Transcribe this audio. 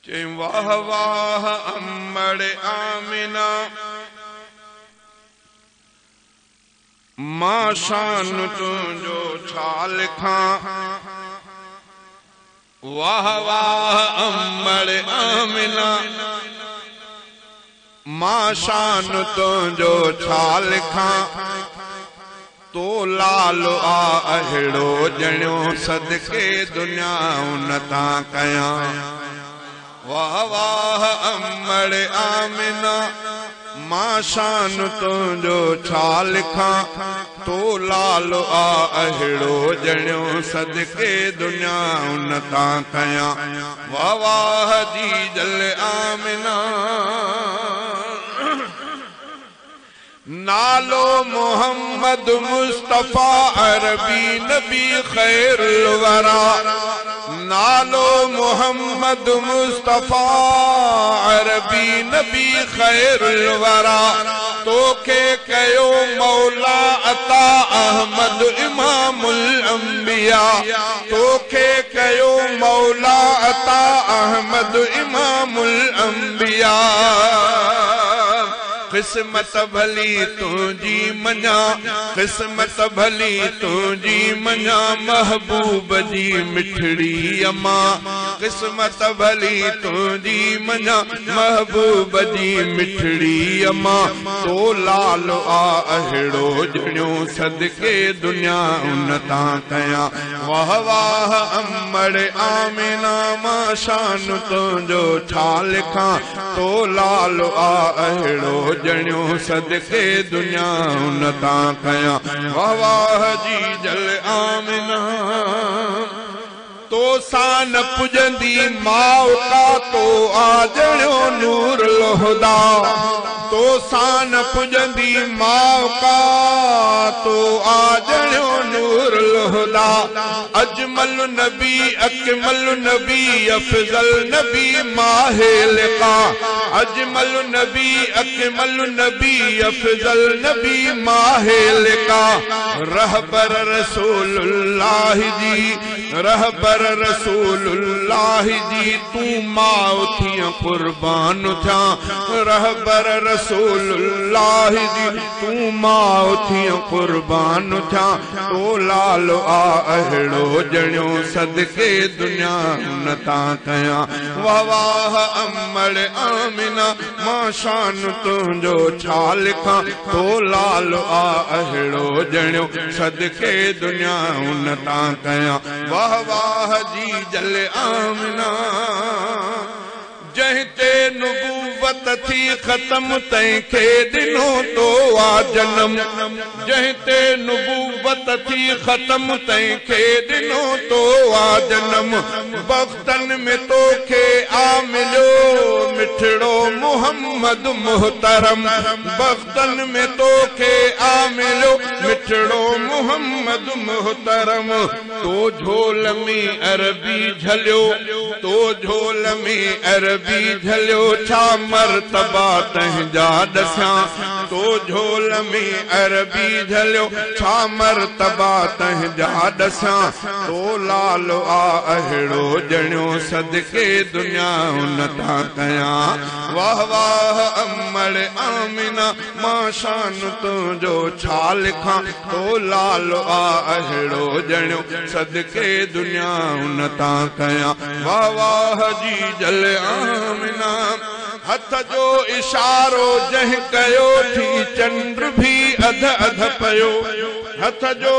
चई वाह वाह अम्मड़ आमिना मां शान तुंहिंजो छा लिखां। वाह वाह अम्मड़ आमिना मां शान तुंहिंजो छा लिखां। तो लाल आ अहिड़ो ॼणियो सदके दुनिया न तां कयां। वाह वाह अम्मड़ आमिना मां शान तुंहिंजो छा लिखां। तो लाल आ अहिड़ो ॼणियो सदके दुनिया न तां कयां। वाह वाह जीजल आमिना नालो मोहम्मद मुस्तफा अरबी नबी खैरुल वरा। नालो मोहम्मद मुस्तफा अरबी नबी खैरुल वरा। तोखे कयो मौला अता अहमद इमामुल अंबिया। तोखे कयो मौला अता अहमद इमामुल अंबिया। किस्मत भली तुझी मना किस्मत भली तुझी मना महबूब जी मिठड़ी अम्मा। किस्मत भली तुझी मना महबूब जी मिठड़ी अम्मा। तो लाल आ अहिड़ो ॼणियो सदके दुनिया न तां कयां। वाह वाह अम्मड़ आमिना मां शान तुंहिंजो छा लिखां। तो लाल आ अहिड़ो ॼणियो सदके दुनिया न तां कयां। वाह वाह जीजल आमिना तो सान पुजंदी माउ का तो आ ॼणियो नूर लोहदा। तो सान पुजंदी माउ का तो आ ॼणियो नूर लोहदा। अजमल नबी अकमल नबी अफजल नबी माहे लिका। अजमल नबी अकमल नबी अफजल नबी माहे लिका। रहबर रसूलुल्लाह जी रहबर रसूलुल्लाह जी तू मां थिया कुर्बान थिया। रहबर रसूलुल्लाह जी तू मां थिया कुर्बान थिया। तो लाल आ अहिड़ो ॼणियो सदके दुनिया न तां कयां। वाह वाह अम्मड़ आमिना मां शान तुंहिंजो छा लिखां। तो लाल आ अहिड़ो ॼणियो सदके दुनिया न तां कयां। वाह वाह जीजल आमिना जंहिं ते नुबूवत थी ख़त्म तंहिंखे ॾिनो तो आ जनम। जंहिं ते नुबूवत थी ख़त्म तंहिंखे ॾिनो तो आ जनम। बख़्तन में तोखे आ मिलियो मिठड़ो मोहम्मद मुहतरम। बख़्तन में तोखे आ मिलियो मिठड़ो मोहम्मद मुहतरम। तो झोल में अरबी झलियो तो झोल में अरबी झलियो छा मर्तबा तंहिंजा ॾसां। तो झोल में अरबी झलियो छा मर्तबा तंहिंजा ॾसां। तो लाल आ अहिड़ो ॼणियो सदके दुनिया न तां कयां। वाह वाह अम्मड़ आमिना मां शान तुंहिंजो छा लिखां। तो लाल आ अहिड़ो ॼणियो सदके दुनिया न तां कयां। वाह वाह जीजल आमिना हथ जो इशारो जंहिं कयो थी चंद्र भी अध अध पयो। हथ जो